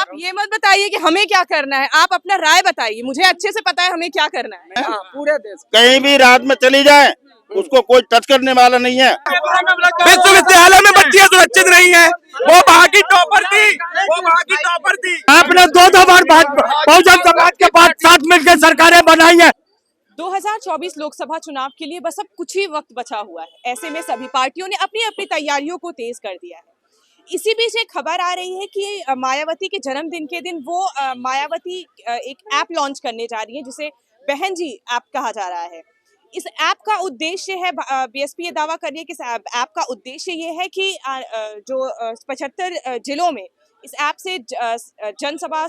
आप ये मत बताइए कि हमें क्या करना है, आप अपना राय बताइए। मुझे अच्छे से पता है हमें क्या करना है। पूरे देश कहीं भी रात में चली जाए उसको कोई टच करने वाला नहीं है। विश्वविद्यालय में बच्चियां सुरक्षित नहीं है। वो वहाँ की टॉपर थी। आपने दो बार बहुजन समाज के पास साथ मिलकर सरकारें बनाई है। 2024 लोकसभा चुनाव के लिए बस अब कुछ ही वक्त बचा हुआ है। ऐसे में सभी पार्टियों ने अपनी अपनी तैयारियों को तेज कर दिया है। इसी बीच एक खबर आ रही है कि मायावती के जन्मदिन के दिन वो मायावती एक ऐप लॉन्च करने जा रही है जिसे बहन जी ऐप कहा जा रहा है। इस ऐप का उद्देश्य है, बीएसपी ये दावा कर रही है कि इस ऐप का उद्देश्य ये है कि जो 75 जिलों में इस ऐप से जनसभा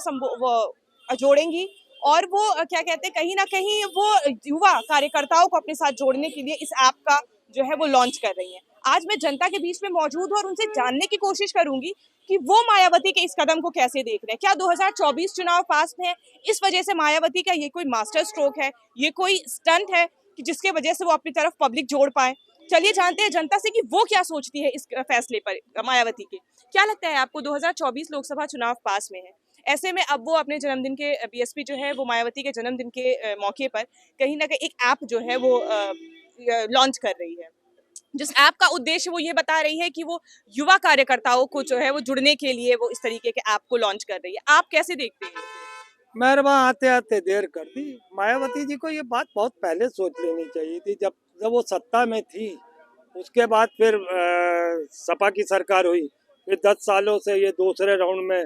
जोड़ेंगी और वो क्या कहते हैं, कहीं ना कहीं वो युवा कार्यकर्ताओं को अपने साथ जोड़ने के लिए इस ऐप का जो है वो लॉन्च कर रही है। आज मैं जनता के बीच में मौजूद हूँ और उनसे जानने की कोशिश करूंगी कि वो मायावती के इस कदम को कैसे देख रहे हैं। क्या 2024 चुनाव पास में है, इस वजह से मायावती का ये कोई मास्टर स्ट्रोक है, ये कोई स्टंट है कि जिसके वजह से वो अपनी तरफ पब्लिक जोड़ पाए। चलिए जानते हैं जनता से कि वो क्या सोचती है इस फैसले पर मायावती के। क्या लगता है आपको, 2024 लोकसभा चुनाव पास में है, ऐसे में अब वो अपने जन्मदिन के, बीएसपी जो है वो मायावती के जन्मदिन के मौके पर कहीं ना कहीं एक ऐप जो है वो लॉन्च कर रही है, जिस ऐप का उद्देश्य वो ये बता रही है कि वो युवा कार्यकर्ताओं को जो है वो जुड़ने के लिए वो इस तरीके के ऐप को लॉन्च कर रही है। आप कैसे देखते हैं? मेरे वहाँ आते आते देर कर दी। मायावती जी को ये बात बहुत पहले सोच लेनी चाहिए थी, जब वो सत्ता में थी। उसके बाद फिर सपा की सरकार हुई, फिर 10 सालों से ये दूसरे राउंड में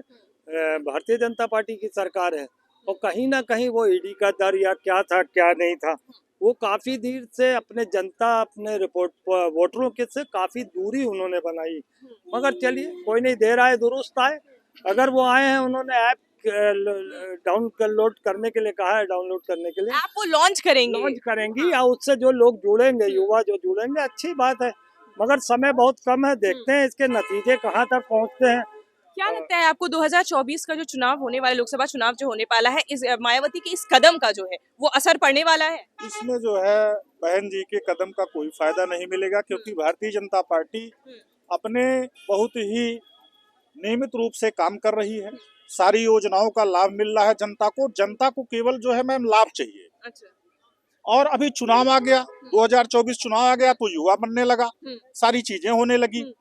भारतीय जनता पार्टी की सरकार है। और कहीं ना कहीं वो ईडी का डर या क्या था क्या नहीं था, वो काफी देर से अपने अपने वोटरों के से काफी दूरी उन्होंने बनाई। मगर चलिए कोई नहीं, देर आए दुरुस्त आए। अगर वो आए हैं, उन्होंने ऐप डाउनलोड करने के लिए कहा है, डाउनलोड करने के लिए ऐप वो लॉन्च करेंगी या उससे जो लोग जुड़ेंगे, युवा जो जुड़ेंगे, अच्छी बात है। मगर समय बहुत कम है, देखते हैं इसके नतीजे कहाँ तक पहुँचते हैं। क्या लगता है आपको, 2024 का जो चुनाव होने वाला, लोकसभा चुनाव जो होने वाला है, इस मायावती के इस कदम का जो है वो असर पड़ने वाला है? इसमें जो है बहन जी के कदम का कोई फायदा नहीं मिलेगा, क्योंकि भारतीय जनता पार्टी अपने बहुत ही नियमित रूप से काम कर रही है। सारी योजनाओं का लाभ मिल रहा है जनता को केवल जो है मैम लाभ चाहिए। अच्छा। और अभी चुनाव आ गया, 2024 चुनाव आ गया तो युवा बनने लगा, सारी चीजें होने लगी।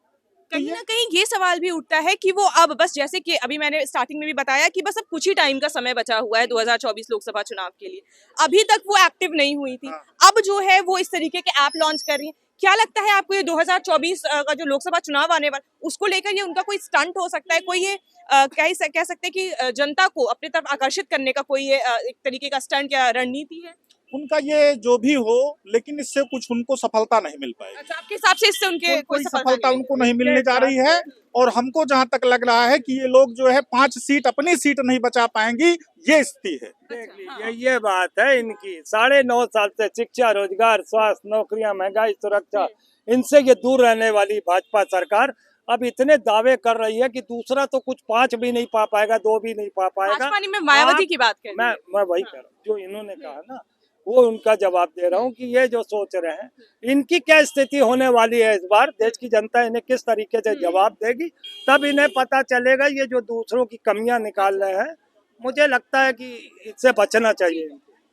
कहीं ना कहीं ये सवाल भी उठता है कि वो अब बस, जैसे कि अभी मैंने स्टार्टिंग में भी बताया कि बस अब कुछ ही टाइम का समय बचा हुआ है 2024 लोकसभा चुनाव के लिए, अभी तक वो एक्टिव नहीं हुई थी। अब जो है वो इस तरीके के ऐप लॉन्च कर रही है। क्या लगता है आपको, ये 2024 का जो लोकसभा चुनाव आने वाला, उसको लेकर ये उनका कोई स्टंट हो सकता है, कोई ये कह सकते हैं कि जनता को अपनी तरफ आकर्षित करने का कोई ये एक तरीके का स्टंट या रणनीति है? उनका ये जो भी हो, लेकिन इससे कुछ उनको सफलता नहीं मिल पाएगी। अच्छा, आपके हिसाब से इससे उनके कोई सफलता उनको नहीं मिलने जा रही है। और हमको जहां तक लग रहा है कि ये लोग जो है 5 सीट, अपनी सीट नहीं बचा पाएंगी, ये स्थिति है। देख लीजिए, ये बात है इनकी। 9.5 साल से शिक्षा, रोजगार, स्वास्थ्य, नौकरियां, महंगाई, सुरक्षा, इनसे ये दूर रहने वाली भाजपा सरकार अब इतने दावे कर रही है कि दूसरा तो कुछ 5 भी नहीं पा पाएगा, 2 भी नहीं पा पाएगा। में मायावती की बात कर, मैं वही कर रहा हूँ जो इन्होंने कहा ना, वो उनका जवाब दे रहा हूँ कि ये जो सोच रहे हैं, इनकी क्या स्थिति होने वाली है इस बार, देश की जनता इन्हें किस तरीके से जवाब देगी, तब इन्हें पता चलेगा। ये जो दूसरों की कमियां निकाल रहे हैं, मुझे लगता है कि इससे बचना चाहिए।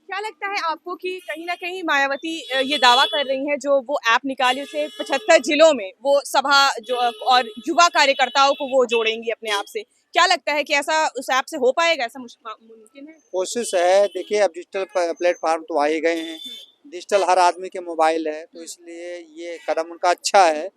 क्या लगता है आपको कि कहीं ना कहीं मायावती ये दावा कर रही हैं, जो वो ऐप निकाली उसे 75 जिलों में वो सभा जो और युवा कार्यकर्ताओं को वो जोड़ेंगी अपने आप से, क्या लगता है कि ऐसा उस ऐप से हो पाएगा? ऐसा मुमकिन है? कोशिश है। देखिए, अब डिजिटल प्लेटफॉर्म तो आ ही गए हैं, डिजिटल हर आदमी के मोबाइल है, तो इसलिए ये कदम उनका अच्छा है,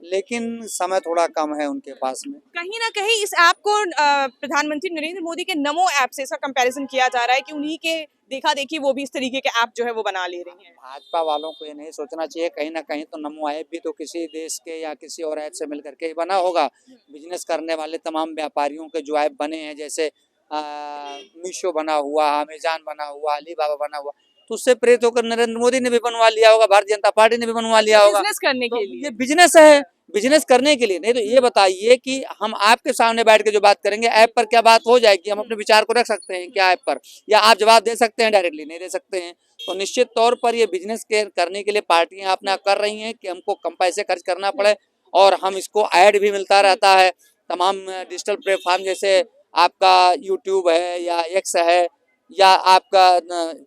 लेकिन समय थोड़ा कम है उनके पास में। कहीं ना कहीं इस ऐप को प्रधानमंत्री नरेंद्र मोदी के नमो ऐप से इसका कंपैरिजन किया जा रहा है कि उन्हीं के देखा देखी वो भी इस तरीके के ऐप जो है वो बना ले रही हैं। भाजपा वालों को ये नहीं सोचना चाहिए, कहीं ना कहीं तो नमो ऐप भी तो किसी देश के या किसी और ऐप से मिलकर के ही बना होगा। बिजनेस करने वाले तमाम व्यापारियों के जो ऐप बने हैं, जैसे मीशो बना हुआ, अमेजॉन बना हुआ, अलीबाबा बना हुआ, तो उससे प्रेरित होकर नरेंद्र मोदी ने भी बनवा लिया होगा, भारतीय जनता पार्टी ने भी बनवा लिया होगा। बिजनेस करने के लिए, ये बिजनेस है, बिजनेस करने के लिए। नहीं तो ये बताइए कि हम आपके सामने बैठ के जो बात करेंगे, ऐप पर क्या बात हो जाएगी? हम अपने विचार को रख सकते हैं क्या ऐप पर, या आप जवाब दे सकते हैं डायरेक्टली? नहीं दे सकते हैं। तो निश्चित तौर पर ये बिजनेस करने के लिए पार्टियां अपना कर रही हैं कि हमको कम पैसे खर्च करना पड़े, और हम इसको ऐड भी मिलता रहता है। तमाम डिजिटल प्लेटफॉर्म जैसे आपका यूट्यूब है या एक्स है या आपका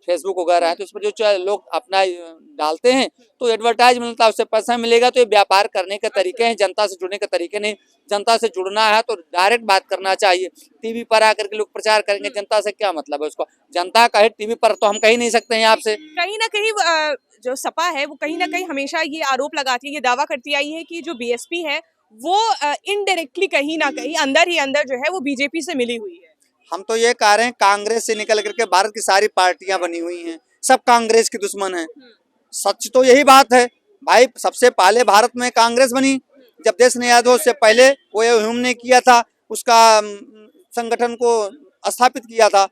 फेसबुक वगैरह है, तो इस पर जो लोग अपना डालते हैं तो एडवर्टाइज मिलता है, उससे पैसा मिलेगा। तो ये व्यापार करने के तरीके हैं, जनता से जुड़ने के तरीके नहीं। जनता से जुड़ना है तो डायरेक्ट बात करना चाहिए। टीवी पर आकर के लोग प्रचार करेंगे, जनता से क्या मतलब है उसको? जनता कहे टीवी पर तो हम कह ही नहीं सकते हैं आपसे। कहीं ना कहीं जो सपा है वो कहीं ना कहीं हमेशा ये आरोप लगाती है, ये दावा करती आई है कि जो बीएसपी है वो इनडायरेक्टली कहीं ना कहीं अंदर ही अंदर जो है वो बीजेपी से मिली हुई है। हम तो ये कह रहे हैं, कांग्रेस से निकल करके भारत की सारी पार्टियां बनी हुई हैं, सब कांग्रेस की दुश्मन है। सच तो यही बात है भाई। सबसे पहले भारत में कांग्रेस बनी, जब देश ने याद हो, उससे पहले वो ह्यूम ने किया था, उसका संगठन को स्थापित किया था।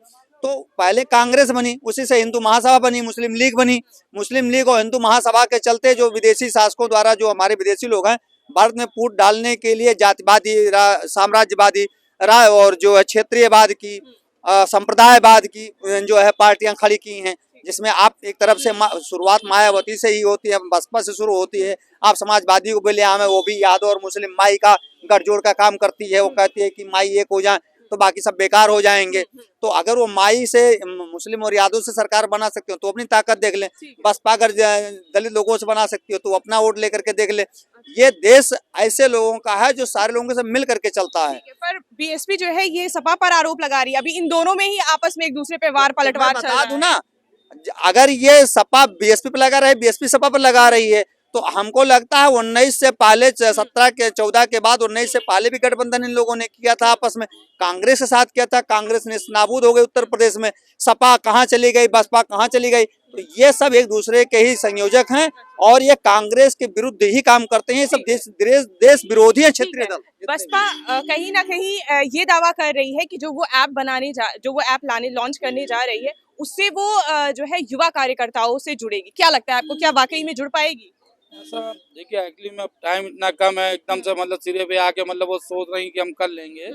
तो पहले कांग्रेस बनी, उसी से हिंदू महासभा बनी, मुस्लिम लीग बनी। मुस्लिम लीग और हिंदू महासभा के चलते जो विदेशी शासकों द्वारा, जो हमारे विदेशी लोग हैं, भारत में फूट डालने के लिए जातिवादी, साम्राज्यवादी राय और जो है क्षेत्रीयवाद की, संप्रदायवाद की जो है पार्टियां खड़ी की हैं, जिसमें आप एक तरफ से शुरुआत मायावती से ही होती है, बसपा से शुरू होती है। आप समाजवादी को भी ले आए, वो भी यादव और मुस्लिम माई का गठजोड़ का काम करती है। वो कहती है कि माई एक हो जाए तो बाकी सब बेकार हो जाएंगे। तो अगर वो माई से, मुस्लिम और यादव से सरकार बना सकते हो तो अपनी ताकत देख ले। बसपा अगर दलित लोगों से बना सकती हो तो अपना वोट लेकर के देख ले। ये देश ऐसे लोगों का है जो सारे लोगों से मिल करके चलता है। पर बीएसपी जो है ये सपा पर आरोप लगा रही है, अभी इन दोनों में ही आपस में एक दूसरे पे वार पलटवार चल रहा है। बता दूं ना, अगर ये सपा बीएसपी पर लगा रही, बीएसपी सपा पर लगा रही है, तो हमको लगता है 19 से पहले, 17 के 14 के बाद, 19 से पहले भी गठबंधन इन लोगों ने किया था आपस में, कांग्रेस के साथ किया था। कांग्रेस ने नाबूद हो गई उत्तर प्रदेश में, सपा कहाँ चली गई, बसपा कहाँ चली गई। तो ये सब एक दूसरे के ही संयोजक हैं और ये कांग्रेस के विरुद्ध ही काम करते हैं। ये सब देश विरोधी है, क्षेत्रीय दल। बसपा कहीं ना कहीं ये दावा कर रही है कि जो वो ऐप लॉन्च करने जा रही है उससे वो जो है युवा कार्यकर्ताओं से जुड़ेगी। क्या लगता है आपको, क्या वाकई में जुड़ पाएगी? ऐसा देखिए, एक्चुअली में टाइम इतना कम है, एकदम से मतलब सिरे पे आके मतलब वो सोच रही कि हम कर लेंगे,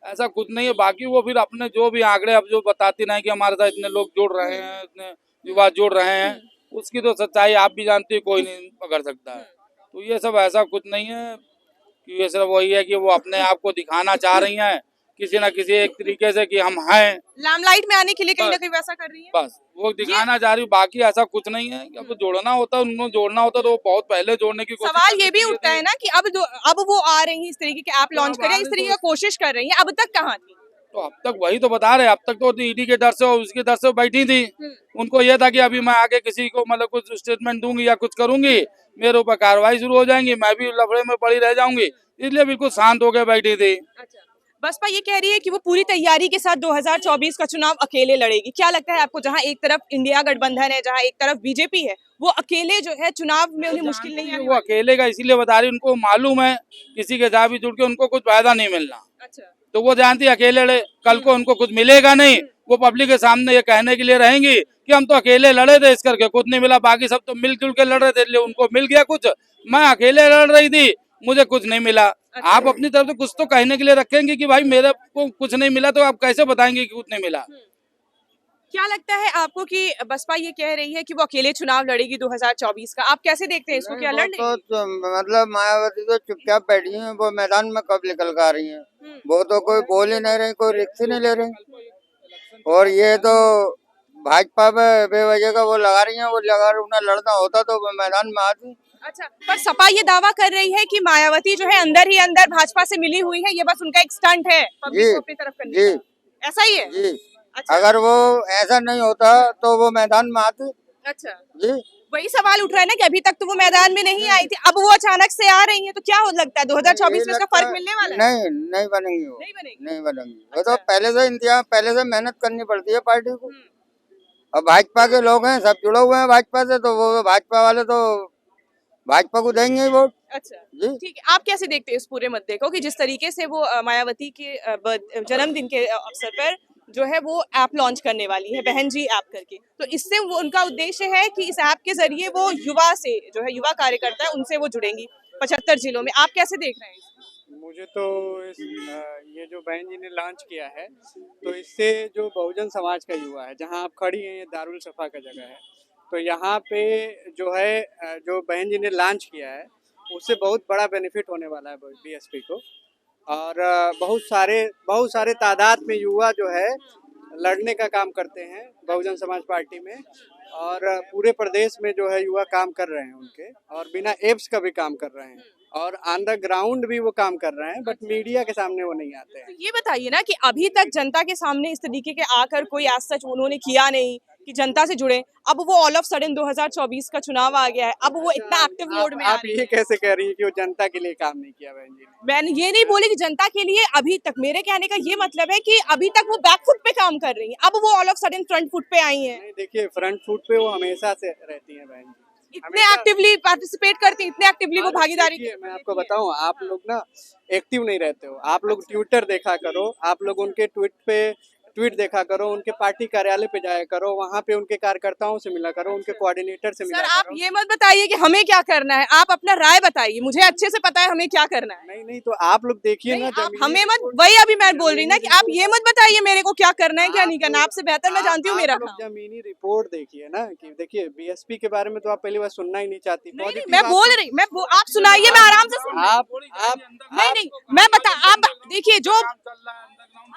ऐसा कुछ नहीं है। बाकी वो फिर अपने जो भी आंकड़े अब जो बताती नहीं कि हमारे साथ इतने लोग जुड़ रहे हैं, इतने युवा जुड़ रहे हैं, उसकी तो सच्चाई आप भी जानते हैं, कोई नहीं पकड़ सकता है। तो ये सब ऐसा कुछ नहीं है कि ये सब वही है कि वो अपने आप को दिखाना चाह रही हैं किसी ना किसी एक तरीके से कि हम हैं, लाइमलाइट में आने के लिए कहीं ना कहीं वैसा कर रही है। बस वो दिखाना चाह रही। बाकी ऐसा कुछ नहीं है। अब जोड़ना होता, उन्होंने जोड़ना होता तो वो बहुत पहले जोड़ने की कोशिश सवाल ये भी उठता है ना कि अब वो आ रही है, इस तरीके के ऐप लॉन्च कर रही है, इस तरीके की कोशिश कर रही है, अब तक कहाँ थी? तो अब तक वही तो बता रहे, अब तक तो ईडी के डर से और उसके डर से बैठी थी। उनको ये था कि अभी मैं आगे किसी को मतलब कुछ स्टेटमेंट दूंगी या कुछ करूंगी, मेरे ऊपर कार्रवाई शुरू हो जाएंगी, मैं भी लफड़े में पड़ी रह जाऊंगी, इसलिए बिल्कुल शांत होकर बैठी थी। बसपा ये कह रही है कि वो पूरी तैयारी के साथ 2024 का चुनाव अकेले लड़ेगी। क्या लगता है आपको, जहां एक तरफ इंडिया गठबंधन है, जहां एक तरफ बीजेपी है, वो अकेले जो है चुनाव में उन्हें मुश्किल नहीं है? वो अकेले का इसीलिए बता रही, उनको मालूम है किसी के साथ भी जुड़ के उनको कुछ फायदा नहीं मिलना। अच्छा, तो वो जानती अकेले लड़े, कल को उनको कुछ मिलेगा नहीं। वो पब्लिक के सामने ये कहने के लिए रहेंगी कि हम तो अकेले लड़े थे, इस करके कुछ नहीं मिला, बाकी सब तो मिलजुल के लड़ रहे थे, इसलिए उनको मिल गया कुछ, मैं अकेले लड़ रही थी, मुझे कुछ नहीं मिला। अच्छा। आप अपनी तरफ से कुछ तो कहने के लिए रखेंगे कि भाई मेरे को कुछ नहीं मिला, तो आप कैसे बताएंगे कि कुछ नहीं मिला? क्या लगता है आपको कि बसपा ये कह रही है कि वो अकेले चुनाव लड़ेगी 2024 का, आप कैसे देखते हैं इसको? क्या लड़ लेगी? तो मतलब मायावती तो चुपचाप बैठी हैं, वो मैदान में कब निकल कर आ रही हैं। वो तो कोई बोल ही नहीं रही, कोई रिक्स ही नहीं ले रही। और ये तो भाजपा पे बेवजह का वो लगा रही हैं, वो लगा उन्हें लड़ना होता तो वो मैदान में आती। अच्छा, पर सपा ये दावा कर रही है कि मायावती जो है अंदर ही अंदर भाजपा से मिली हुई है, ये बस उनका एक स्टंट है पब्लिक को अपनी तरफ करने जी का। ऐसा ही है? जी। अच्छा, अगर वो ऐसा नहीं होता तो वो मैदान में आती। अच्छा, जी वही सवाल उठ रहा है ना कि अभी तक तो वो मैदान में नहीं आई थी, अब वो अचानक से आ रही है, तो क्या हो लगता है 2024 में इसका फर्क मिलने वाला है? नहीं बनेंगी वो, नहीं बनेगी। नहीं बनेंगी। वो अच्छा। तो पहले से मेहनत करनी पड़ती है पार्टी को। और भाजपा के लोग हैं, सब जुड़े हुए हैं भाजपा से, तो वो भाजपा वाले तो भाजपा को देंगे ही वोट। अच्छा, जी ठीक है। आप कैसे देखते हैं इस पूरे मुद्दे को कि जिस तरीके से वो मायावती के जन्मदिन के अवसर पर जो है वो ऐप लॉन्च करने वाली है, बहन जी ऐप करके, तो इससे वो उनका उद्देश्य है कि इस ऐप के जरिए वो युवा से जो है युवा कार्यकर्ता है उनसे वो जुड़ेंगी 75 जिलों में। आप कैसे देख रहे हैं इसको? मुझे तो ये जो बहन जी ने लॉन्च किया है, तो इससे जो बहुजन समाज का युवा है, जहां आप खड़ी हैं, ये दारुल सफा का जगह है, तो यहाँ पे जो है जो बहन जी ने लॉन्च किया है उससे बहुत बड़ा बेनिफिट होने वाला है बीएसपी को। और बहुत सारे तादाद में युवा जो है लड़ने का काम करते हैं बहुजन समाज पार्टी में, और पूरे प्रदेश में जो है युवा काम कर रहे हैं उनके, और बिना एप्स का भी काम कर रहे हैं, और ऑन द ग्राउंड भी वो काम कर रहे हैं, बट मीडिया के सामने वो नहीं आते हैं। तो ये बताइए ना कि अभी तक जनता के सामने इस तरीके के आकर कोई आज सच उन्होंने किया नहीं कि जनता से जुड़े। अब वो ऑल ऑफ सडन 2024 का चुनाव आ गया है, अब वो इतना एक्टिव मोड में आ आप रहे हैं। ये कैसे कह रही हैं कि वो जनता के लिए काम नहीं किया बहन जी ने? मैंने ये नहीं बोली कि जनता के लिए अभी तक, मेरे कहने का ये मतलब है कि अभी तक वो बैक फुट पे काम कर रही हैं, अब वो all of sudden front foot पे आई हैं। नहीं, देखिए फ्रंट फुट पे वो हमेशा से रहती हैं बहन जी। इतने एक्टिवली पार्टिसिपेट करती हैं, इतने एक्टिवली वो भागीदारी देखिए, मैं आपको बताऊं, आप लोग ना एक्टिव नहीं रहते हो। आप लोग ट्विटर देखा करो, आप लोग उनके ट्वीट देखा करो, उनके पार्टी कार्यालय पे जाया करो, वहाँ पे उनके कार्यकर्ताओं से मिला करो, उनके कोऑर्डिनेटर से मिला सर आप करो। ये मत बताइए कि हमें क्या करना है, आप अपना राय बताइए, मुझे अच्छे से पता है हमें क्या करना है। नहीं तो आप लोग देखिए ना, नहीं, आप जमीनी हमें मत, रिपोर्ट- वही अभी मैं बोल रही ना कि आप ये मत बताइए मेरे को क्या करना है क्या नहीं करना, लोग- आपसे बेहतर मैं जानती हूँ मेरा आप लोग काम। जमीनी रिपोर्ट देखिए ना, कि देखिए बीएसपी के बारे में तो आप पहली बार सुनना ही नहीं चाहती। नहीं, Positive मैं आप- बोल रही, आप सुनाइए, मैं आराम से सुन रही हूँ। आप नहीं मैं बता, आप देखिए जो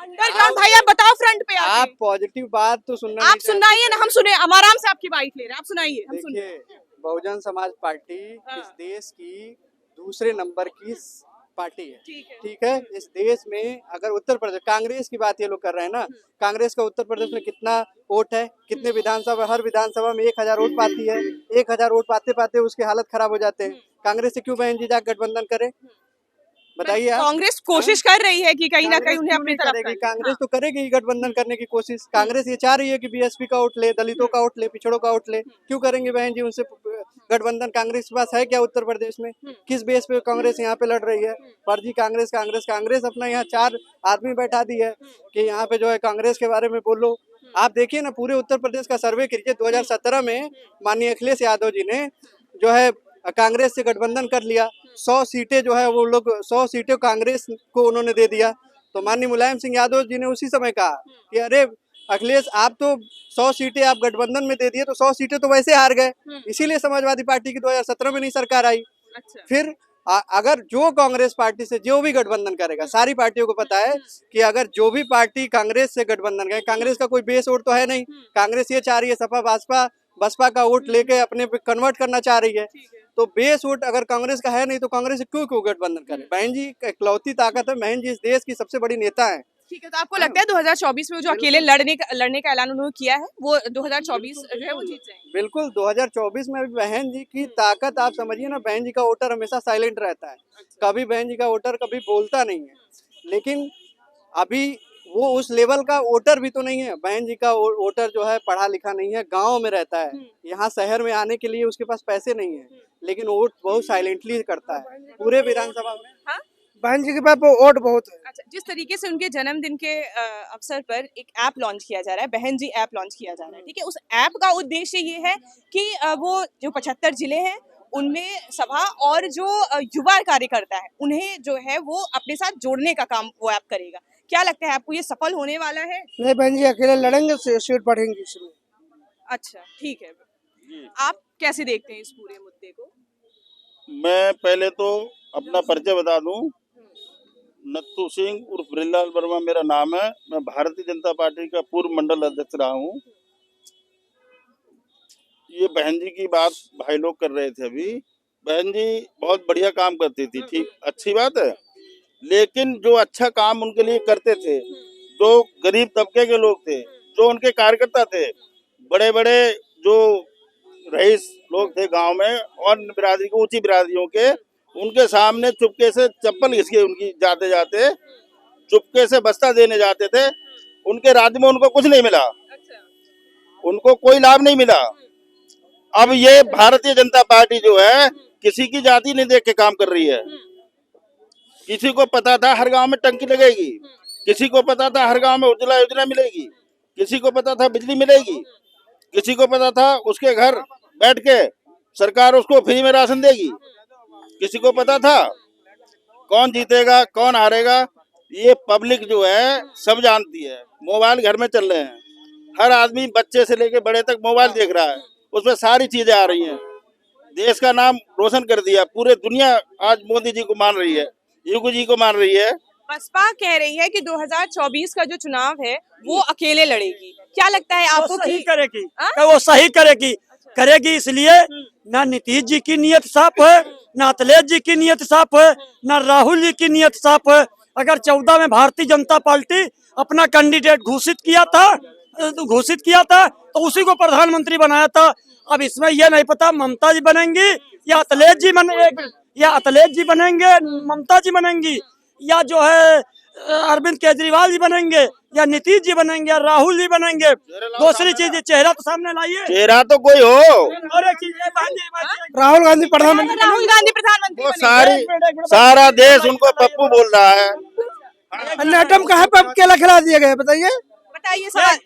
अंडरग्राउंड, भाई आप बताओ फ्रंट पे आप आके। पॉजिटिव बात तो सुनना आप नहीं चाहती। सुनाइए ना, हम सुने, हम आराम से आपकी बाइट ले रहे हैं, आप सुनाइए, हम सुन रहे हैं। देखिए, बहुजन समाज पार्टी हाँ। इस देश की दूसरे नंबर की पार्टी है। ठीक है। ठीक है, इस देश में अगर उत्तर प्रदेश, कांग्रेस की बात ये लोग कर रहे हैं ना, कांग्रेस का उत्तर प्रदेश में कितना वोट है, कितने विधानसभा, हर विधानसभा में 1000 वोट पाती है। 1000 वोट पाते पाते उसके हालत खराब हो जाते हैं। कांग्रेस से क्यों बहन जी जाकर गठबंधन करे? बताइए आप। कांग्रेस कोशिश कर रही है कि कहीं ना कहीं कांग्रेस उन्हें क्यों अपनी नहीं तरफ करेगी? कर ले। कांग्रेस हाँ। तो करेगी ही गठबंधन करने की कोशिश। कांग्रेस ये चाह रही है कि बीएसपी का वोट ले, दलितों का वोट ले, पिछड़ों का वोट ले। क्यों करेंगे बहन जी उनसे गठबंधन? कांग्रेस के पास है क्या उत्तर प्रदेश में? किस बेस पे कांग्रेस यहाँ पे लड़ रही है? फर्जी कांग्रेस कांग्रेस अपना यहाँ 4 आदमी बैठा दी है कि यहाँ पे जो है कांग्रेस के बारे में बोलो। आप देखिए ना, पूरे उत्तर प्रदेश का सर्वे कीजिए। 2017 में माननीय अखिलेश यादव जी ने जो है कांग्रेस से गठबंधन कर लिया। 100 सीटें जो है वो लोग 100 सीटें कांग्रेस को उन्होंने दे दिया। तो माननीय मुलायम सिंह यादव जी ने उसी समय कहा कि अरे अखिलेश, आप तो 100 सीटें आप गठबंधन में दे दिए, तो 100 सीटें तो वैसे हार गए। इसीलिए समाजवादी पार्टी की 2017 में नहीं सरकार आई। अच्छा। फिर अगर जो कांग्रेस पार्टी से जो भी गठबंधन करेगा, सारी पार्टियों को पता है कि अगर जो भी पार्टी कांग्रेस से गठबंधन करे, कांग्रेस का कोई बेस वोट तो है नहीं। कांग्रेस ये चाह रही है सपा बसपा का वोट लेके अपने पे कन्वर्ट करना चाह रही है। तो बेस वोट अगर कांग्रेस का है नहीं, तो कांग्रेस से क्यों गठबंधन करे? बहन जी इकलौती ताकत है, बहन जी इस देश की सबसे बड़ी नेता है। ठीक है, तो आपको लगता है 2024 में जो अकेले लड़ने का ऐलान उन्होंने किया है, वो 2024 जो है वो जीत जाएंगे? बिल्कुल 2024 में अभी बहन जी की ताकत आप समझिए ना। बहन जी का वोटर हमेशा साइलेंट रहता है, कभी बहन जी का वोटर कभी बोलता नहीं है। लेकिन अभी वो उस लेवल का वोटर भी तो नहीं है। बहन जी का वोटर जो है पढ़ा लिखा नहीं है, गांव में रहता है। यहाँ शहर में आने के लिए उसके पास पैसे नहीं है, लेकिन वोट बहुत साइलेंटली करता है पूरे विधानसभा में। हाँ? बहन जी के पास वोट बहुत है। अच्छा, जिस तरीके से उनके जन्मदिन के अवसर पर एक ऐप लॉन्च किया जा रहा है, बहन जी ऐप लॉन्च किया जा रहा है, ठीक है, उस ऐप का उद्देश्य ये है कि वो जो 75 जिले हैं उनमें सभा और जो युवा कार्यकर्ता है उन्हें जो है वो अपने साथ जोड़ने का काम वो ऐप करेगा। क्या लगता है आपको, ये सफल होने वाला है? नहीं बहन जी अकेले लड़ेंगे, सीट बढ़ेंगी इसमें। अच्छा, ठीक है। आप कैसे देखते हैं इस पूरे मुद्दे को? मैं पहले तो अपना परिचय बता दूं। नत्थू सिंह उर्फ ब्रिजलाल वर्मा मेरा नाम है। मैं भारतीय जनता पार्टी का पूर्व मंडल अध्यक्ष रहा हूं। ये बहन जी की बात भाई लोग कर रहे थे अभी। बहन जी बहुत बढ़िया काम करती थी, ठीक, अच्छी बात है। लेकिन जो अच्छा काम उनके लिए करते थे, जो गरीब तबके के लोग थे, जो उनके कार्यकर्ता थे, बड़े बड़े जो रईस लोग थे गांव में और बिरादरी को ऊंची बिरादरियों के, उनके सामने चुपके से चप्पल घिस के उनकी जाते जाते चुपके से बस्ता देने जाते थे। उनके राज्य में उनको कुछ नहीं मिला, उनको कोई लाभ नहीं मिला। अब ये भारतीय जनता पार्टी जो है किसी की जाति नहीं देख के काम कर रही है। किसी को पता था हर गांव में टंकी लगेगी, किसी को पता था हर गांव में उज्ज्वला योजना मिलेगी, किसी को पता था बिजली मिलेगी, किसी को पता था उसके घर बैठ के सरकार उसको फ्री में राशन देगी, किसी को पता था। कौन जीतेगा कौन हारेगा ये पब्लिक जो है सब जानती है। मोबाइल घर में चल रहे हैं, हर आदमी बच्चे से लेके बड़े तक मोबाइल देख रहा है, उसमें सारी चीजें आ रही हैं। देश का नाम रोशन कर दिया, पूरे दुनिया आज मोदी जी को मान रही है, योगी जी को मान रही है। बसपा कह रही है कि 2024 का जो चुनाव है वो अकेले लड़ेगी। क्या लगता है आपको सही कि करेगी, हाँ? वो सही करेगी, करेगी इसलिए ना नीतीश जी की नीयत साफ है, ना अखिलेश जी की नीयत साफ है, ना राहुल जी की नीयत साफ है। अगर 14 में भारतीय जनता पार्टी अपना कैंडिडेट घोषित किया था तो उसी को प्रधानमंत्री बनाया था। अब इसमें यह नहीं पता ममता जी बनेंगी या अखिलेश जी बनेंगे, ममता जी बनेंगी, या जो है अरविंद केजरीवाल जी बनेंगे, या नीतीश जी बनेंगे, या राहुल जी बनेंगे। दूसरी चीज चेहरा तो सामने लाइए, चेहरा तो कोई हो। और एक चीज राहुल गांधी प्रधानमंत्री राहुल गांधी प्रधानमंत्री वो बनेंगे। सारा देश उनको पप्पू बोल रहा है। अन्य आइटम कहाँ पे केला खिला दिया गया बताइए। बताइए सवाल।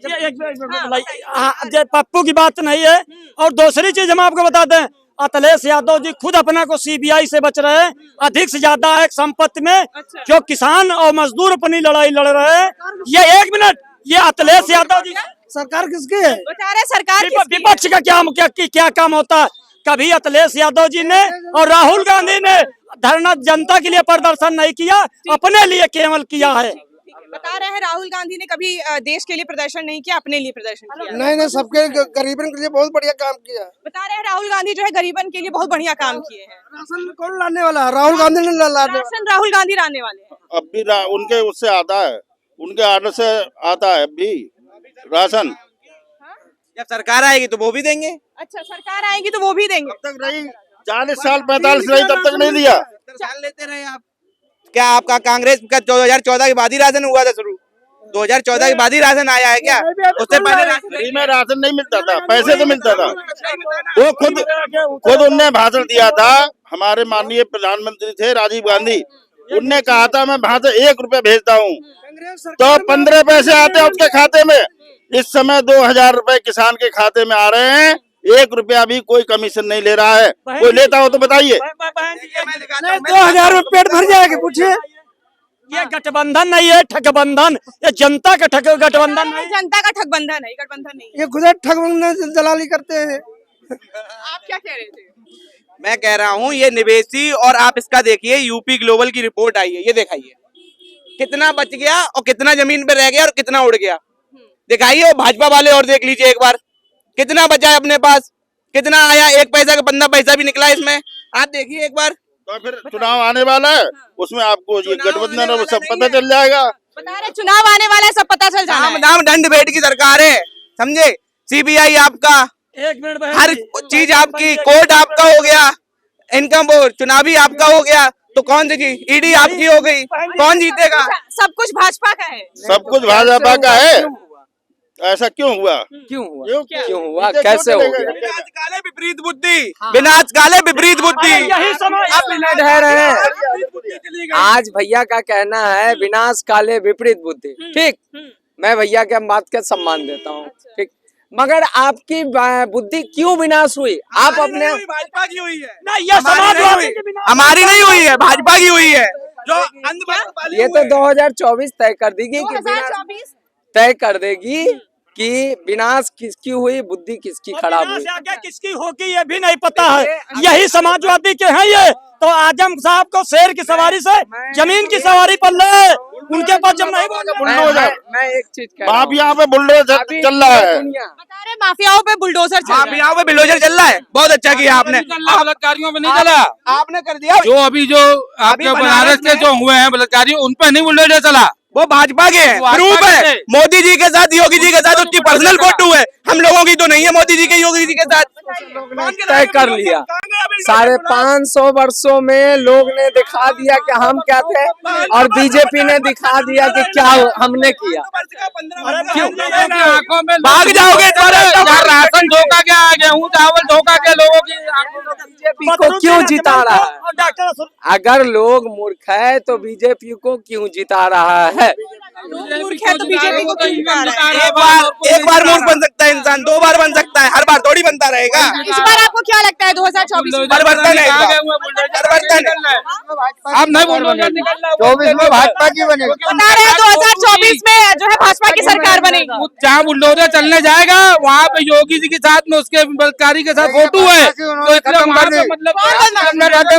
पप्पू की बात नहीं है। और दूसरी चीज हम आपको बता दें, अखिलेश यादव जी खुद अपना को सीबीआई से बच रहे हैं। अधिक से ज्यादा एक संपत्ति में जो किसान और मजदूर अपनी लड़ाई लड़ रहे हैं। ये 1 मिनट, ये अखिलेश यादव जी सरकार किसकी है? बता रहे सरकार किसकी है? विपक्ष का क्या काम होता है? कभी अखिलेश यादव जी ने और राहुल गांधी ने धरना जनता के लिए प्रदर्शन नहीं किया, अपने लिए केवल किया है। बता रहे हैं राहुल गांधी ने कभी देश के लिए प्रदर्शन नहीं किया, अपने लिए प्रदर्शन किया। नहीं सबके गरीबन के लिए बहुत बढ़िया काम किया। बता रहे हैं राहुल गांधी जो है गरीबन के लिए बहुत बढ़िया काम किए हैं। राशन कौन लाने वाला है? राहुल गांधी ने लाने। राशन राहुल गांधी लाने वाले हैं। अब भी उनके उससे आता है, उनके आर्डर से आता है भी राशन। जब सरकार आएगी तो वो भी देंगे। अच्छा, सरकार आएगी तो वो भी देंगे। तब तक रही 40 साल 45 रही, तब तक नहीं दिया। साल लेते रहे आप। क्या आपका कांग्रेस का 2014 के बाद ही राशन हुआ था शुरू? 2014 के बाद ही राशन आया है क्या? उससे पहले फ्री में राशन नहीं मिलता था, पैसे तो मिलता था। वो खुद उनने भाषण दिया था। हमारे माननीय प्रधानमंत्री थे राजीव गांधी, उनने कहा था मैं वहां से 1 रुपया भेजता हूँ तो 15 पैसे आते हैं उसके खाते में। इस समय 2000 रुपए किसान के खाते में आ रहे हैं। 1 रुपया भी कोई कमीशन नहीं ले रहा है। कोई लेता हो तो बताइए। 2000 में पेट भर जाएगा, पूछिए। ये गठबंधन नहीं है, ठगबंधन। ये जनता का गठबंधन नहीं, जनता का ठगबंधन है, गठबंधन नहीं। ये खुद ठग दलाली करते हैं। आप क्या कह रहे थे? मैं कह रहा हूँ ये निवेशी, और आप इसका देखिए यूपी ग्लोबल की रिपोर्ट आई है, ये दिखाइए कितना बच गया और कितना जमीन पे रह गया और कितना उड़ गया। दिखाइए वो भाजपा वाले, और देख लीजिए एक बार कितना बचा है अपने पास, कितना आया, 1 पैसा का 15 पैसा भी निकला इसमें। आप देखिए एक बार। तो फिर चुनाव आने वाला है, उसमें आपको ये गठबंधन और सब पता चल जाएगा। बता रहे चुनाव आने वाला है, सब पता चल जाना है। दाम दंड भेंट की सरकार है, समझे। सीबीआई आपका, 1 मिनट हर चीज आपकी, कोर्ट आपका हो गया, इनकम बोर्ड चुनावी आपका हो गया, तो कौन सी चीज ईडी आपकी हो गई, कौन जीतेगा? सब कुछ भाजपा का है, सब कुछ भाजपा का है। ऐसा क्यों हुआ? क्यों हुआ? कैसे हो गया? विनाश काले विपरीत बुद्धि, विनाश काले विपरीत बुद्धि। यही समय आज भैया का कहना है विनाश काले विपरीत बुद्धि। ठीक, मैं भैया के बात का सम्मान देता हूँ, ठीक, मगर आपकी बुद्धि क्यों विनाश हुई? आप अपने भाजपा की हुई है ना, ये समाजवादी हमारी नहीं हुई है, भाजपा की हुई है। जो ये तो 2024 तय कर देगी कि 2024 तय कर देगी कि विनाश किसकी हुई, बुद्धि किसकी खराब हुई। आगे किसकी होगी ये भी नहीं पता है। यही समाजवादी के हैं ये। तो आजम साहब को शेर की सवारी से जमीन की सवारी पर ले, उनके पास जब नहीं मैं एक चीज कह रहा हूँ, माफिया पे बुलडोजर चल रहा है। बता रहे माफियाओं पे बुलडोजर चल रहा है। माफियाओं पे बुलडोजर चल रहा है। बहुत अच्छा किया आपने, बलात्कारियों पे नहीं चला। आपने कर दिया। जो अभी जो आपके बनारस के जो हुए हैं बलात्कारी, उन पे नहीं बुलडोजर चला। वो भाजपा के हैं, प्रूफ है। मोदी जी के साथ, योगी जी के साथ उसकी पर्सनल फोटो है, हम लोगों की तो नहीं है। मोदी जी के, योगी जी के साथ तय कर लिया। 550 वर्षों में लोग ने दिखा दिया कि हम क्या थे, और बीजेपी ने दिखा दिया कि क्या हमने किया। क्यों आंखों में भाग जाओगे राशन धोखा क्या, गेहूँ चावल धोखा क्या, लोगों की बीजेपी को क्यों जिता रहा है? अगर लोग मूर्ख है तो बीजेपी को क्यों जिता रहा है? मूर्ख है तो बीजेपी को क्यों जिता रहा है? एक बार मूर्ख बन सकता है इंसान, 2 बार बन सकता है, हर बार थोड़ी बनता रहेगा। इस बार आपको क्या लगता है 2024 में? परिवर्तन है, परिवर्तन है। आप नहीं बुलडोजर निकल रहा है। 24 में भाजपा की बनेगी। बता रहे हैं 2024 में जो है भाजपा की सरकार बनेगी। जहाँ बुलडोजर चलने जाएगा वहाँ पे योगी जी के साथ में उसके बलात्कारी के साथ फोटो है, तो इसलिए वहाँ पे मतलब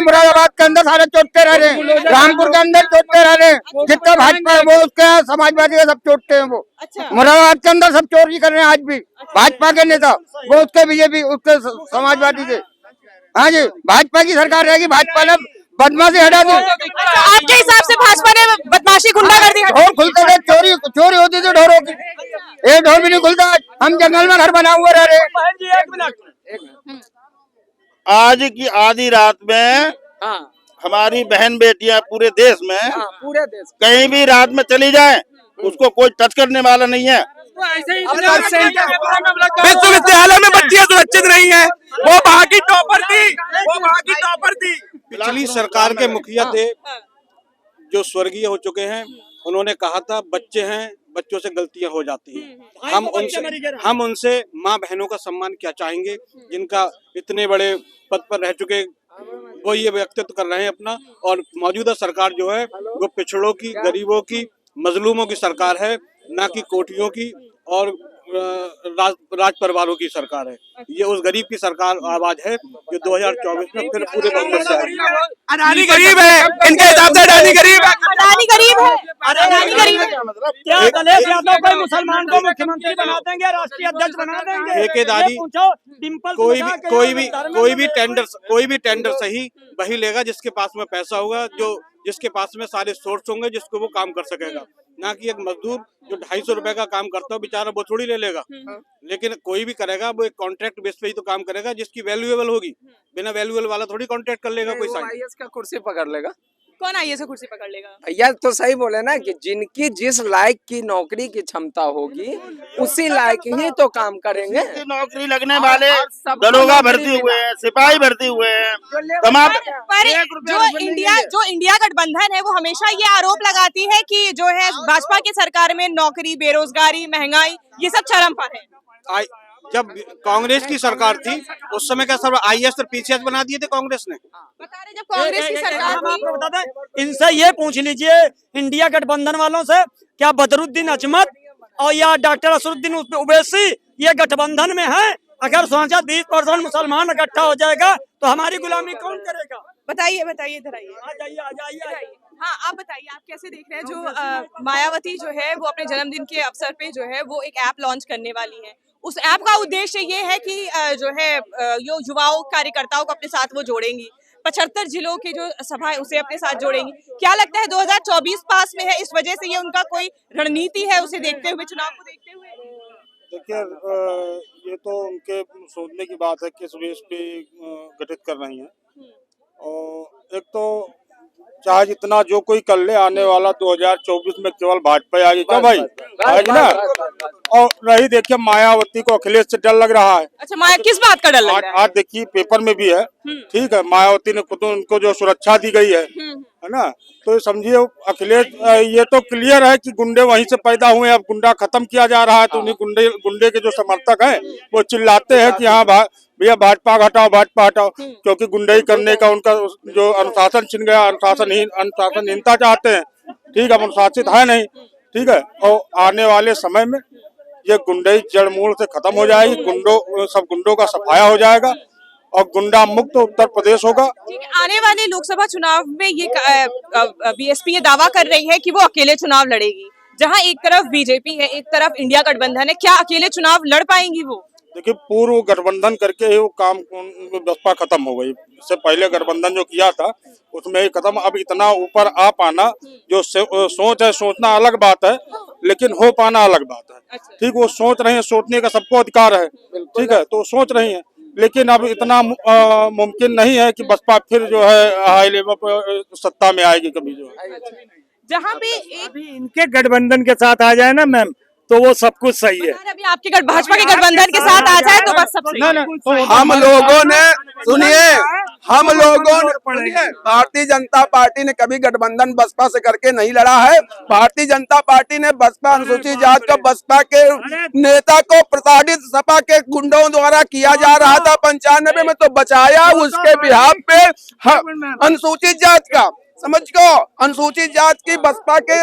मुरादाबाद के अंदर सारे चोटते रह रहे, रामपुर के अंदर चोटते रह रहे, जितना भाजपा है वो उसके समाजवादी का सब चोटते हैं वो। मुरादाबाद के अंदर सब चोरी कर रहे हैं आज भी, भाजपा के नेता वो उसके बीजेपी उसके समाजवादी के। हाँ जी, भाजपा की सरकार रहेगी, भाजपा ने बदमाशी हटा दी। आपके हिसाब से भाजपा ने बदमाशी गुंडागर्दी ढोर खुलते थे, चोरी होती थी ढोरों की, एक ढोर भी नहीं खुलता। हम जंगल में घर बना हुआ रह रहे। आज की आधी रात में हमारी बहन बेटियां पूरे देश में कहीं भी रात में चली जाए उसको कोई टच करने वाला नहीं है। विश्वविद्यालय में बच्चियां सुरक्षित नहीं है, वो वहाँ की टॉपर थी। पिछली सरकार के मुखिया थे जो स्वर्गीय हो चुके हैं, उन्होंने कहा था बच्चे हैं, बच्चों से गलतियां हो जाती हैं। हम उनसे माँ बहनों का सम्मान क्या चाहेंगे जिनका इतने बड़े पद पर रह चुके, वो ये व्यक्तित्व कर रहे हैं अपना। और मौजूदा सरकार जो है वो पिछड़ों की, गरीबों की, मजलूमों की सरकार है, ना कि कोटियों की और राज परिवारों की सरकार है। ये उस गरीब की सरकार आवाज है जो 2024 में फिर पूरे कांग्रेस से आएगी। अडानी गरीब है, इनके हिसाब से अडानी गरीब है। क्या अखिलेश यादव को मुसलमान को मुख्यमंत्री बना देंगे, राष्ट्रीय अध्यक्ष बना देंगे? ठेकेदारी कोई भी टेंडर सही वही लेगा जिसके पास में पैसा होगा, जो जिसके पास में सारे सोर्स होंगे, जिसको वो काम कर सकेगा। ना कि एक मजदूर जो 250 रुपए का काम करता है बेचारा वो थोड़ी ले लेगा। लेकिन कोई भी करेगा वो एक कॉन्ट्रैक्ट बेस पे ही तो काम करेगा जिसकी वैल्यूएबल होगी। बिना वैल्यूएबल वाला थोड़ी कॉन्ट्रैक्ट कर लेगा कोई साइड। आईएएस का कुर्सी पकड़ लेगा। कौन आईएएस से कुर्सी पकड़ लेगा? भैया तो सही बोले ना कि जिनकी जिस लायक की नौकरी की क्षमता होगी उसी लायक ही तो काम करेंगे। नौकरी लगने वाले दरोगा भर्ती हुए हैं, सिपाही भर्ती हुए हैं, तमाम। पर जो इंडिया गठबंधन है वो हमेशा ये आरोप लगाती है कि जो है भाजपा की सरकार में नौकरी, बेरोजगारी, महंगाई ये सब चरम पर है। जब कांग्रेस की सरकार थी उस समय क्या सब आईएएस और पीसीएस बना दिए थे कांग्रेस ने? बता रहे जब कांग्रेस की सरकार हम आपको बता दें, इनसे ये पूछ लीजिए इंडिया गठबंधन वालों से, क्या बदरुद्दीन अजमत और या डॉक्टर असरुद्दीन ओवैसी ये गठबंधन में है? अगर सोचा 20% मुसलमान इकट्ठा हो जाएगा तो हमारी गुलामी कौन करेगा? बताइए इधर आइए। आ जाइए। हाँ, आप बताइए, आप कैसे देख रहे हैं जो मायावती जो है वो अपने जन्मदिन के अवसर पे जो है वो एक ऐप लॉन्च करने वाली है। उस ऐप का उद्देश्य ये है कि जो है यो युवाओं कार्यकर्ताओं को अपने साथ वो जोड़ेंगी, 75 जिलों की जो सभा है उसे अपने साथ जोड़ेंगी। क्या लगता है 2024 पास में है, इस वजह से ये उनका कोई रणनीति है उसे देखते हुए, चुनाव को देखते हुए? देखिए, ये तो उनके सोचने की बात है किस बेस पे गठित कर रही हैं। और एक तो चाहे जितना जो कोई कर ले, आने वाला 2024 में केवल भाजपा आएगी। क्या भाई आएगी ना? और रही देखिए मायावती को अखिलेश से डर लग रहा है। अच्छा, माया किस बात का डर लग रहा है? आज देखिए पेपर में भी है, ठीक है, मायावती ने खुद उनको जो सुरक्षा दी गई है ना, तो समझिए अखिलेश, ये तो क्लियर है कि गुंडे वहीं से पैदा हुए, अब गुंडा खत्म किया जा रहा है। तो उन्हीं गुंडे के जो समर्थक हैं वो चिल्लाते हैं कि हाँ भैया भाजपा हटाओ, भाजपा हटाओ, क्योंकि गुंडाई करने का उनका जो अनुशासन छिन गया, अनुशासनहीनता चाहते हैं। ठीक है, अनुशासित है नहीं, ठीक है। और आने वाले समय में ये गुंडाई जड़ मूल से खत्म हो जाएगी, सब गुंडों का सफाया हो जाएगा और गुंडा मुक्त उत्तर प्रदेश होगा। आने वाले लोकसभा चुनाव में ये बीएसपी ये दावा कर रही है कि वो अकेले चुनाव लड़ेगी, जहां एक तरफ बीजेपी है, एक तरफ इंडिया गठबंधन है। क्या अकेले चुनाव लड़ पाएंगी वो? देखिए, पूर्व गठबंधन करके ही वो काम बसपा खत्म हो गई। इससे पहले गठबंधन जो किया था उसमें ही खत्म। अब इतना ऊपर आ पाना, जो सोच है, सोचना अलग बात है, लेकिन हो पाना अलग बात है। ठीक, वो सोच रहे हैं, सोचने का सबको अधिकार है, ठीक है, तो सोच रही हैं। लेकिन अब इतना मुमकिन नहीं है कि बसपा फिर जो है हाई लेवल पर सत्ता में आएगी कभी। जो है जहाँ पे इनके गठबंधन के साथ आ जाए ना मैम, तो वो सब कुछ सही है। अभी आपके भाजपा के गठबंधन के साथ आ जाए तो बस सब सही है। हम लोगों ने सुनिए, भारतीय जनता पार्टी ने कभी गठबंधन बसपा से करके नहीं लड़ा है। भारतीय जनता पार्टी ने बसपा अनुसूचित जात का बसपा के नेता को प्रताड़ित सपा के गुंडों द्वारा किया जा रहा था 95 में, तो बचाया उसके बिहाफ पे अनुसूचित जात का समझ को अनुसूचित जाति की बसपा के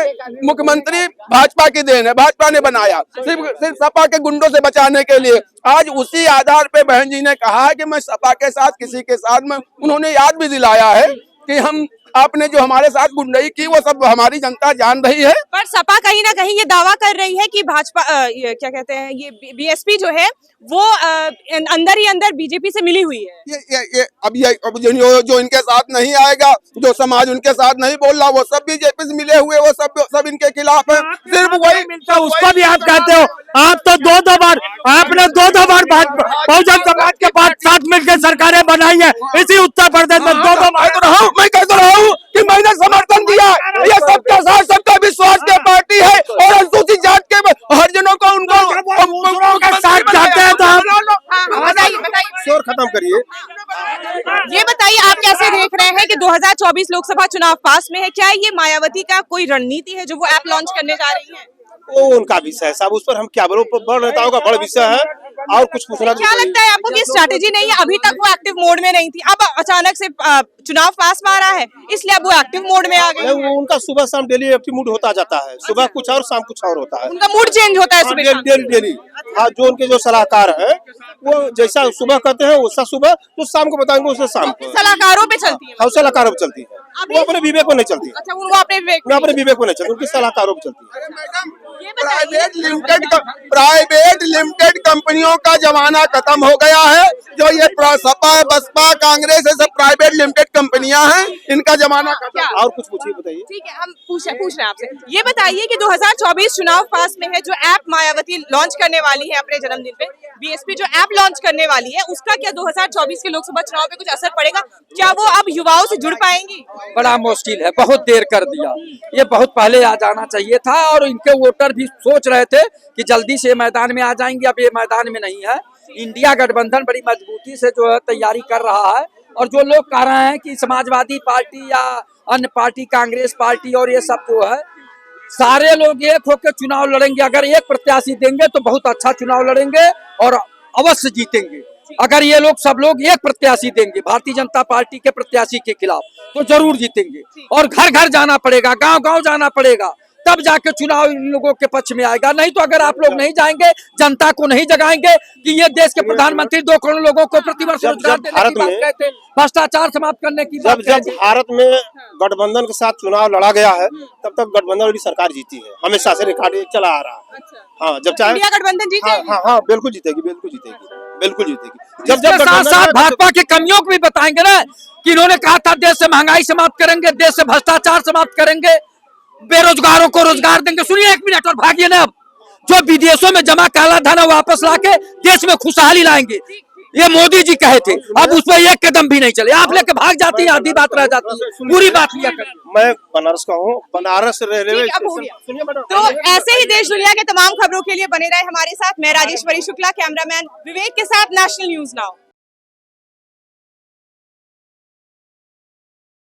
मुख्यमंत्री भाजपा की देन है, भाजपा ने बनाया सिर्फ सपा के गुंडों से बचाने के लिए। आज उसी आधार पे बहन जी ने कहा है कि मैं सपा के साथ किसी के साथ में, उन्होंने याद भी दिलाया है कि हम आपने जो हमारे साथ गुंडई की वो सब हमारी जनता जान रही है। पर सपा कहीं ना कहीं ये दावा कर रही है कि भाजपा ये क्या कहते हैं, ये बीएसपी जो है वो अंदर ही अंदर बीजेपी से मिली हुई है। अब जो इनके साथ नहीं आएगा, जो समाज उनके साथ नहीं बोल रहा, वो सब बीजेपी से मिले हुए, वो सब इनके खिलाफ है। सिर्फ वही तो उसको भी आप कहते हो। आप तो दो बार आपने दो बार बहुजन समाज के साथ मिलकर सरकारें बनाई है इसी उत्तर प्रदेश में। मैं कह रहा हूँ कि मैंने समर्थन दिया। ये सबका साथ सबका विश्वास की पार्टी है और अनुसूचित जाति के हरिजनों को उनको साथ जाते हैं तो बताइए शोर खत्म करिए। ये बताइए आप कैसे देख रहे हैं कि 2024 लोकसभा चुनाव पास में है, क्या ये मायावती का कोई रणनीति है जो वो ऐप लॉन्च करने जा रही है? वो उनका विषय है साहब, उस पर हम क्या बोलो, बड़ नेताओं का बड़ा विषय है और कुछ पूछना। क्या लगता है आपको कि स्ट्रैटेजी नहीं है? अभी तक वो एक्टिव मोड में नहीं थी, अब अचानक से चुनाव पास में आ रहा है इसलिए अब वो एक्टिव मोड में आ गए। वो उनका सुबह शाम डेली एक्टिव मूड होता जाता है, सुबह कुछ और शाम कुछ और होता है, उनका मूड चेंज होता है सुबह शाम। डेली। हाँ, जो उनके जो सलाहकार है वो जैसा सुबह कहते हैं वैसा सुबह, तो शाम को बताएंगे उससे शाम को। सलाहकारों पे चलती है? हाँ, सलाहकारों पे चलती है, वो अपने विवेक में नहीं चलती। अच्छा, वो अपने विवेक में नहीं चलती, उनकी सलाहकारों पे चलती है। प्राइवेट लिमिटेड कंपनियों का जमाना खत्म हो गया है। जो ये सपा बसपा कांग्रेस है सब प्राइवेट लिमिटेड कंपनियां हैं, इनका जमाना खत्म। और कुछ पूछिए, बताइए। ठीक है, हम पूछ रहे हैं आपसे। ये बताइए कि 2024 चुनाव पास में है, जो ऐप मायावती लॉन्च करने वाली है अपने जन्मदिन पे, बीएसपी जो ऐप लॉन्च करने वाली है, उसका क्या 2024 के लोकसभा चुनाव पे कुछ असर पड़ेगा? क्या वो अब युवाओं से जुड़ पाएंगी? बड़ा मुश्किल है, बहुत देर कर दिया। ये बहुत पहले आ जाना चाहिए था और इनके वोटर भी सोच रहे थे कि जल्दी से मैदान में आ जाएंगे, अब ये मैदान में नहीं है। इंडिया गठबंधन बड़ी मजबूती से जो है तैयारी कर रहा है और जो लोग कह रहे हैं कि समाजवादी पार्टी या अन्य पार्टी, कांग्रेस पार्टी और ये सब जो है सारे लोग एक होकर चुनाव लड़ेंगे। अगर एक प्रत्याशी देंगे तो बहुत अच्छा चुनाव लड़ेंगे और अवश्य जीतेंगे। अगर ये लोग सब लोग एक प्रत्याशी देंगे भारतीय जनता पार्टी के प्रत्याशी के खिलाफ तो जरूर जीतेंगे। और घर घर जाना पड़ेगा, गांव गांव जाना पड़ेगा, तब जाके चुनाव इन लोगों के पक्ष में आएगा। नहीं तो अगर आप लोग नहीं जाएंगे, जनता को नहीं जगाएंगे कि ये देश के प्रधानमंत्री 2 करोड़ लोगों को प्रतिवर्ष रोजगार देने की बात कहते हैं, भ्रष्टाचार समाप्त करने की बात जब भारत में गठबंधन के साथ चुनाव लड़ा गया है तब तक गठबंधन वाली सरकार जीती है, हमेशा से रिकॉर्ड चला आ रहा है। हाँ, जब चाहे इंडिया गठबंधन जीतेगी। हाँ, बिल्कुल जीतेगी, बिल्कुल जीतेगी, बिल्कुल जीतेगी। जब साथ साथ भाजपा की कमियों को भी बताएंगे ना कि इन्होंने कहा था देश से महंगाई समाप्त करेंगे, देश से भ्रष्टाचार समाप्त करेंगे, बेरोजगारों को रोजगार देंगे। सुनिए एक मिनट और भागिए ना। अब जो विदेशों में जमा काला धन वापस लाके देश में खुशहाली लाएंगे, ये मोदी जी कहे थे। अब उस पर एक कदम भी नहीं चले, आप लेके भाग जाती है, आधी बात रह जाती है, पूरी बात लिया कर। मैं बनारस का हूँ, बनारस रेलवे तो ऐसे ही देश दुनिया के तमाम खबरों के लिए बने रहे हमारे साथ। मैं राजेश्वरी शुक्ला, कैमरामैन विवेक के साथ, नेशनल न्यूज नाउ।